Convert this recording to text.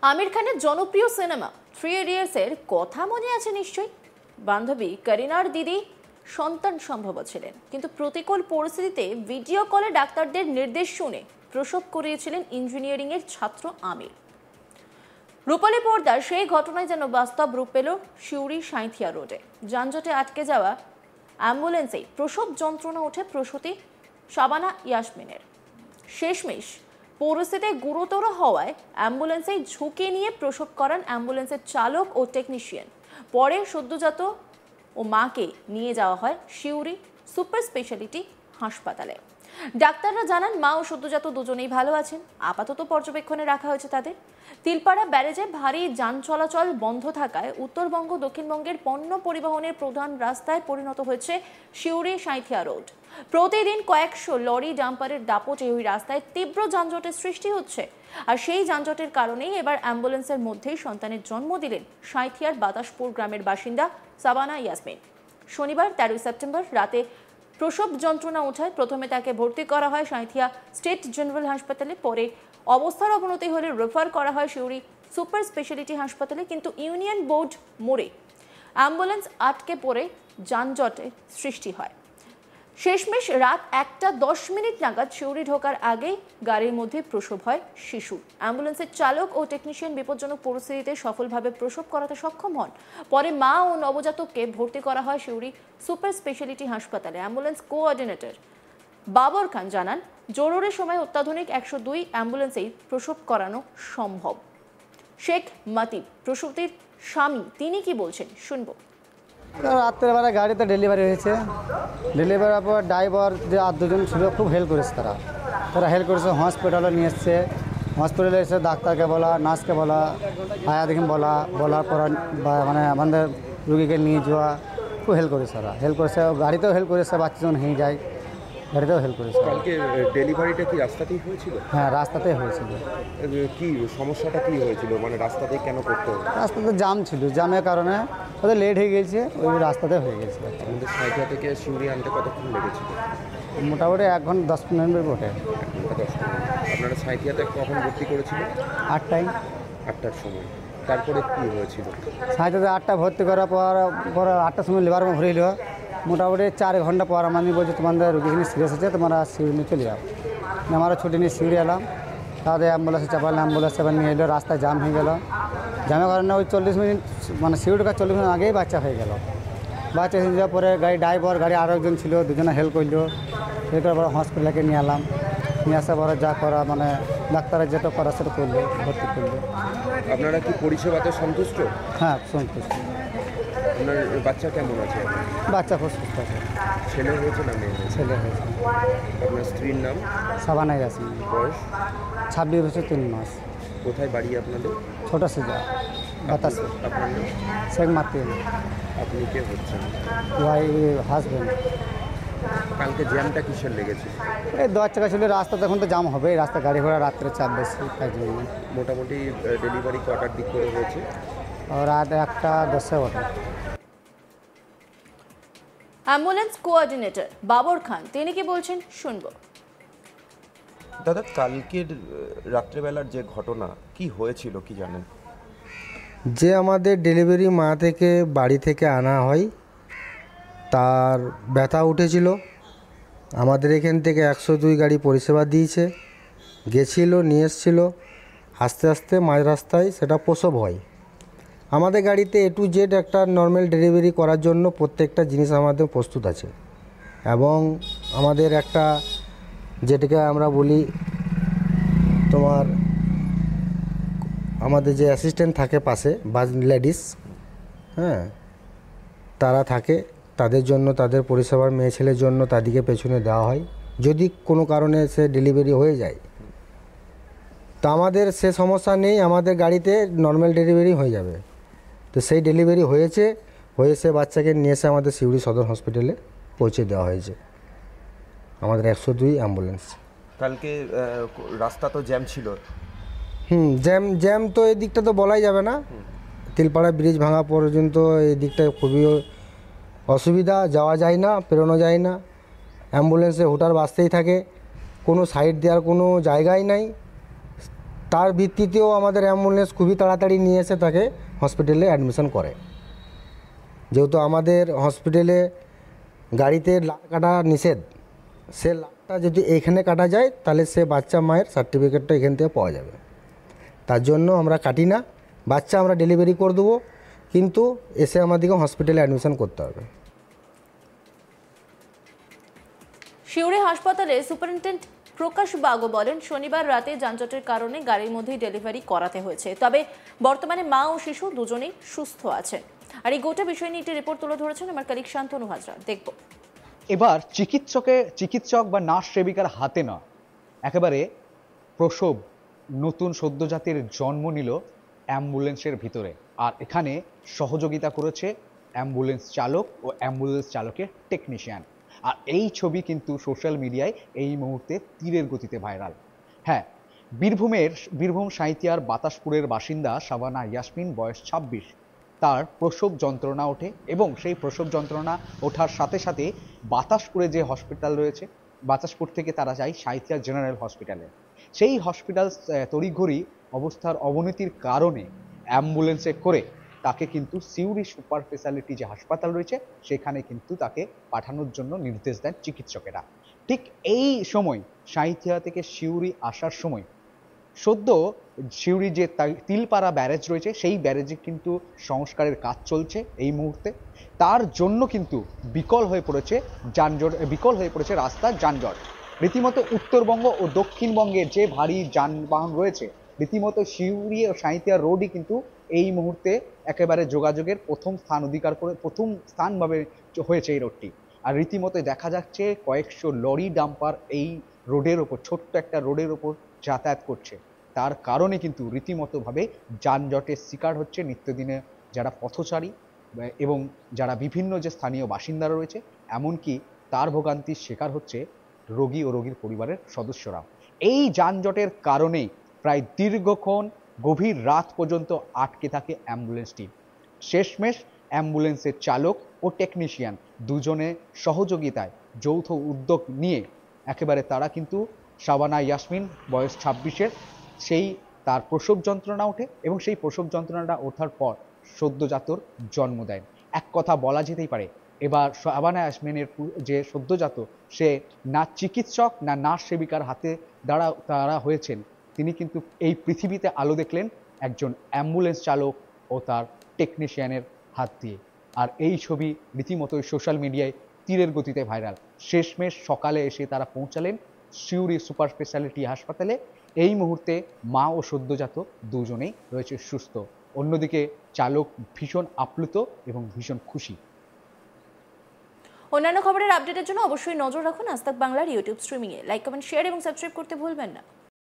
আমির খানের জনপ্রিয় সিনেমা 3 ইডিয়টসের কথা মনে আছে নিশ্চয়ই। বান্ধবী করিনার দিদি সন্তান সম্ভবা ছিলেন, কিন্তু প্রতিকূল পরিস্থিতিতে ভিডিও কলে ডাক্তারদের নির্দেশ শুনে প্রসব করিয়েছিলেন ইঞ্জিনিয়ারিং এর ছাত্র আমির। রূপালী পর্দার সেই ঘটনায় যেন বাস্তব রূপ পেল সিউড়ি সাঁইথিয়া রোডে। যানজটে আটকে যাওয়া অ্যাম্বুলেন্সে প্রসব যন্ত্রণা ওঠে প্রসূতি শাবানা ইয়াসমিনের। শেষমেশ পরিস্থিতি গুরুতর হওয়ায় অ্যাম্বুলেন্সে ঝুঁকি নিয়ে প্রসব করান অ্যাম্বুলেন্সের চালক ও টেকনিশিয়ান। পরে সদ্যজাত ও মাকে নিয়ে যাওয়া হয় সিউড়ি সুপার স্পেশালিটি হাসপাতালে। ডাক্তাররা জানান মা ও সদ্যজাত দুজনেই ভালো আছেন। আপাতত পর্যবেক্ষণে রাখা হয়েছে তাদের। তিলপাড়া ব্যারেজে ভারী যান চলাচল বন্ধ থাকায় উত্তরবঙ্গ দক্ষিণবঙ্গের পণ্য পরিবহনের প্রধান রাস্তায় পরিণত হয়েছে সিউড়ি সাঁইথিয়া রোড। প্রতিদিন কয়েকশো লরি ডাম্পারের দাপটে ওই রাস্তায় তীব্র যানজটের সৃষ্টি হচ্ছে। আর সেই যানজটের কারণেই এবার অ্যাম্বুলেন্সের মধ্যেই সন্তানের জন্ম দিলেন সাঁইথিয়ার বাতাসপুর গ্রামের বাসিন্দা শাবানা ইয়াসমিন। শনিবার 13 সেপ্টেম্বর রাতে প্রসব যন্ত্রণা ওঠায় প্রথমে তাকে ভর্তি করা হয় সাঁইথিয়া স্টেট জেনারেল হাসপাতালে। পরে অবস্থার অবনতি হলে রেফার করা হয় সিউড়ি সুপার স্পেশালিটি হাসপাতালে। কিন্তু ইউনিয়ন বোর্ড মোড়ে অ্যাম্বুলেন্স আটকে পড়ে যানজটের সৃষ্টি হয়। শেষমেশ রাত 1:10 নাগাদ সিউড়ি ঢোকার আগেই গাড়ির মধ্যে প্রসব হয় শিশু। অ্যাম্বুলেন্সের চালক ও টেকনিশিয়ান বিপজ্জনক পরিস্থিতিতে সফলভাবে প্রসব করাতে সক্ষম হন। পরে মা ও নবজাতককে ভর্তি করা হয় সিউড়ি সুপার স্পেশালিটি হাসপাতালে। অ্যাম্বুলেন্স কোঅর্ডিনেটর বাবর খান জানান, জরুরি সময় অত্যাধুনিক 102 অ্যাম্বুলেন্সেই প্রসব করানো সম্ভব। শেখ মাতিব প্রসূতির স্বামী, তিনি কি বলছেন শুনবো। রাত্রেবেলা গাড়িতে ডেলিভারি হয়েছে। ডেলিভারির পর ড্রাইভার যে আর দুজন ছিল খুব হেল্প করেছে। তারা হেল্প করেছে, হসপিটালে নিয়ে এসছে। হসপিটালে এসে ডাক্তারকে বলা, নার্সকে বলা, আয়া দেখেন বলার পর মানে আমাদের রুগীকে নিয়ে যাওয়া খুব হেল্প করেছে। তারা হেল্প করেছে, গাড়িতেও হেল্প করেছে, বাচ্চা যখন হয়ে যায় গাড়িতেও হেল্প করেছে। কালকে ডেলিভারিটা কি রাস্তাতেই হয়েছিল? হ্যাঁ, রাস্তাতেই হয়েছিল। কি সমস্যাটা কি হয়েছিল, মানে রাস্তাতেই কেন করতে হবে? রাস্তাতে জাম ছিল, জামের কারণে ওদের লেট হয়ে গেছে, ওই রাস্তাতে হয়ে গেছে। আমাদের সাঁইথিয়া থেকে সিউড়ি আনতে কতক্ষণ লেগেছিল? মোটামুটি 1 ঘন্টা 10 মিনিট বটে। 1 ঘন্টা 10 মিনিট। আপনারা সাঁইথিয়াতে কখন ভর্তি করেছিলেন? 8টায়। 8টার সময়। তারপরে কি হয়েছিল? সাঁইথিয়াতে 8টা ভর্তি করার পর 8টার সময় লিভার ভরিল। মোটামুটি 4 ঘন্টা পর আমি বলছি তোমাদের রুগীখানে সিরিয়াস আছে, তোমরা সিউড়ি নিয়ে চলে যাও। আমরা ছুটি নিয়ে সিউড়ি এলাম। তাদের অ্যাম্বুলেন্সে চাপালাম, অ্যাম্বুলেন্স এবার নিয়ে এলো। রাস্তায় জাম হয়ে গেল। জামের কারণে ওই 40 মিনিট মানে সিউড়ি ঢোকার 40 মিনিট আগেই বাচ্চা হয়ে গেল। বাচ্চা হয়ে যাওয়ার পরে গাড়ি ড্রাইভার, গাড়ি আরও একজন ছিল, দুজনে হেল্প করলো। হেল্প করার পর হসপিটালকে নিয়ে এলাম। নিয়ে আসার পরে যা করা মানে ডাক্তারা যেটা করা সেটা করলো, ভর্তি করলো। আপনারা কি পরিষেবাতে সন্তুষ্ট? হ্যাঁ, সন্তুষ্ট। আপনার বাচ্চা কেমন আছে? বাচ্চা খুব সুস্থ আছে। ছেলে হয়েছে না মেয়ে হয়েছে? ছেলে হয়েছে। আপনার স্ত্রীর নাম? শাবানা ইয়াসমিন। বয়স? 26 বছর 3 মাস। কোথায় বাড়ি আপনাদের? ছোট সিজা বাতাস। আপনার নাম? শেখ মাতিন। আপনি কে হচ্ছেন? ওয়াই হাজব্যান্ড। কালকে জ্যামটা কিসের লেগেছে? এই 2 চাকা ছিল রাস্তা, তখন তো জাম হবে। রাস্তা গাড়ি ঘোড়া রাত্রে চাপ বেশি, তাই জন্য। মোটামুটি ডেলিভারি কটার দিক করে হয়েছে? রাত 1:10 ওঠে। অ্যাম্বুলেন্স কোঅর্ডিনেটর বাবর খান, তিনি কি বলছেন শুনবো। দাদা, কালকের রাত্রেবেলার যে ঘটনা কি হয়েছিল কি জানেন? যে আমাদের ডেলিভারি মা থেকে বাড়ি থেকে আনা হয়, তার ব্যথা উঠেছিল। আমাদের এখান থেকে 102 গাড়ি পরিষেবা দিয়েছে, গেছিল, নিয়ে এসেছিল। আস্তে আস্তে মাঝ রাস্তায় সেটা প্রসব হয়। আমাদের গাড়িতে A to Z একটা নর্মাল ডেলিভারি করার জন্য প্রত্যেকটা জিনিস আমাদের প্রস্তুত আছে। এবং আমাদের একটা যেটাকে আমরা বলি তোমার আমাদের যে অ্যাসিস্ট্যান্ট থাকে পাশে বা লেডিস, হ্যাঁ, তারা থাকে। তাদের জন্য, তাদের পরিষেবার মেয়ে ছেলের জন্য তাদেরকে পেছনে দেওয়া হয়। যদি কোনো কারণে সে ডেলিভারি হয়ে যায় তো আমাদের সে সমস্যা নেই, আমাদের গাড়িতে নর্মাল ডেলিভারি হয়ে যাবে। তো সেই ডেলিভারি হয়েছে, বাচ্চাকে নিয়ে এসে আমাদের সিউড়ি সদর হসপিটালে পৌঁছে দেওয়া হয়েছে আমাদের 102 অ্যাম্বুলেন্স। কালকে রাস্তা তো জ্যাম ছিল। জ্যাম তো এই দিকটা তো বলাই যাবে না। তিলপাড়া ব্রিজ ভাঙা পর্যন্ত এই দিকটা খুবই অসুবিধা, যাওয়া যায় না, পেরোনো যায় না। অ্যাম্বুলেন্সে হুটার বাসতেই থাকে, কোনো সাইড দেওয়ার কোনো জায়গাই নাই। তার ভিত্তিতেও আমাদের অ্যাম্বুলেন্স খুবই তাড়াতাড়ি নিয়ে এসে তাকে হসপিটালে অ্যাডমিশন করে। যেহেতু আমাদের হসপিটালে গাড়িতে লাট কাটা নিষেধ, সে লাটটা যদি এখানে কাটা যায় তাহলে সে বাচ্চা মায়ের সার্টিফিকেটটা এখান থেকে পাওয়া যাবে। তার জন্য আমরা কাটি না, বাচ্চা আমরা ডেলিভারি করে দেবো, কিন্তু এসে আমাদেরকে হসপিটালে অ্যাডমিশন করতে হবে। সিউড়ি হাসপাতালে সুপারিনটেন্ডেন্ট প্রকাশ বাগো বলেন, শনিবার রাতে যানজটের কারণে গাড়ির মধ্যেই ডেলিভারি করাতে হয়েছে। তবে বর্তমানে মা ও শিশু দুজনেই সুস্থ আছেন। আর এই গোটা বিষয় নিয়ে একটি রিপোর্ট তুলে ধরেছেন আমার কলিগ শান্তনু হাজরা। দেখব। এবার চিকিৎসক বা নার্স সেবিকার হাতে নয়, একেবারে প্রসব নতুন সদ্যজাতির জন্ম নিল অ্যাম্বুলেন্সের ভিতরে। আর এখানে সহযোগিতা করেছে অ্যাম্বুলেন্স চালক ও অ্যাম্বুলেন্স চালকের টেকনিশিয়ান। আর এই ছবি কিন্তু সোশ্যাল মিডিয়ায় এই মুহূর্তে তীরের গতিতে ভাইরাল। হ্যাঁ, বীরভূম সাঁইথিয়ার বাতাসপুরের বাসিন্দা শাবানা ইয়াসমিন, বয়স 26। তার প্রসব যন্ত্রণা ওঠে এবং সেই প্রসব যন্ত্রণা ওঠার সাথে সাথে বাতাসপুরে যে হসপিটাল রয়েছে, বাতাসপুর থেকে তারা যায় সাঁইথিয়া জেনারেল হসপিটালে। সেই হসপিটাল তড়িঘড়ি অবস্থার অবনতির কারণে অ্যাম্বুলেন্সে করে তাকে কিন্তু সিউড়ি সুপার স্পেশালিটি যে হাসপাতাল রয়েছে সেখানে কিন্তু তাকে পাঠানোর জন্য নির্দেশ দেন চিকিৎসকেরা। ঠিক এই সময় সাঁইথিয়া থেকে সিউড়ি আসার সময় সদ্য সিউড়ি যে তিলপাড়া ব্যারেজ রয়েছে সেই ব্যারেজে কিন্তু সংস্কারের কাজ চলছে এই মুহূর্তে। তার জন্য কিন্তু বিকল হয়ে পড়েছে রাস্তার যানজট। রীতিমতো উত্তরবঙ্গ ও দক্ষিণবঙ্গের যে ভারী যানবাহন রয়েছে, রীতিমতো সিউড়ি ও সাঁইথিয়া রোডই কিন্তু এই মুহূর্তে একেবারে যোগাযোগের প্রথম স্থানভাবে হয়েছে এই রোডটি। আর রীতিমতো দেখা যাচ্ছে কয়েকশো লরি ডাম্পার এই রোডের ওপর, ছোট্ট একটা রোডের ওপর যাতায়াত করছে। তার কারণে কিন্তু রীতিমতোভাবে যানজটের শিকার হচ্ছে নিত্যদিনে যারা পথচারী এবং যারা বিভিন্ন যে স্থানীয় বাসিন্দারা রয়েছে, এমনকি তার ভোগান্তির শিকার হচ্ছে রোগী ও রোগীর পরিবারের সদস্যরা। এই যানজটের কারণেই প্রায় দীর্ঘক্ষণ গভীর রাত পর্যন্ত আটকে থাকে অ্যাম্বুলেন্সটি। শেষমেশ অ্যাম্বুলেন্সের চালক ও টেকনিশিয়ান দুজনে সহযোগিতায় যৌথ উদ্যোগ নিয়ে একেবারে তারা কিন্তু শাবানা ইয়াসমিন, বয়স 26, তার প্রসব যন্ত্রণা ওঠে এবং সেই প্রসব যন্ত্রণাটা ওঠার পর সদ্যজাতর জন্ম দেয়। এক কথা বলা যেতেই পারে, এবার শাবানা ইয়াসমিনের যে সদ্যজাত, সে না চিকিৎসক না নার্স সেবিকার হাতে তারা হয়েছেন। তিনি কিন্তু এই পৃথিবীতে আলো দেখলেন একজন অ্যাম্বুলেন্স চালক ও তার টেকনিশিয়ানের হাত দিয়ে। আর এই ছবি রীতিমতোই সোশ্যাল মিডিয়ায় তীরের গতিতে ভাইরাল। শেষমেশ সকালে এসে তারা পৌঁছালেন সিউড়ি সুপার স্পেশালিটি হাসপাতালে। এই মুহূর্তে মা ও সদ্যজাত দুজনেই রয়েছে সুস্থ। অন্যদিকে চালক ভীষণ আপ্লুত এবং ভীষণ খুশি। অন্যান্য খবরের আপডেটের জন্য অবশ্যই নজর রাখুন আজ তাক বাংলার ইউটিউব স্ট্রিমিংয়ে। লাইক, কমেন্ট, শেয়ার এবং সাবস্ক্রাইব করতে ভুলবেন না।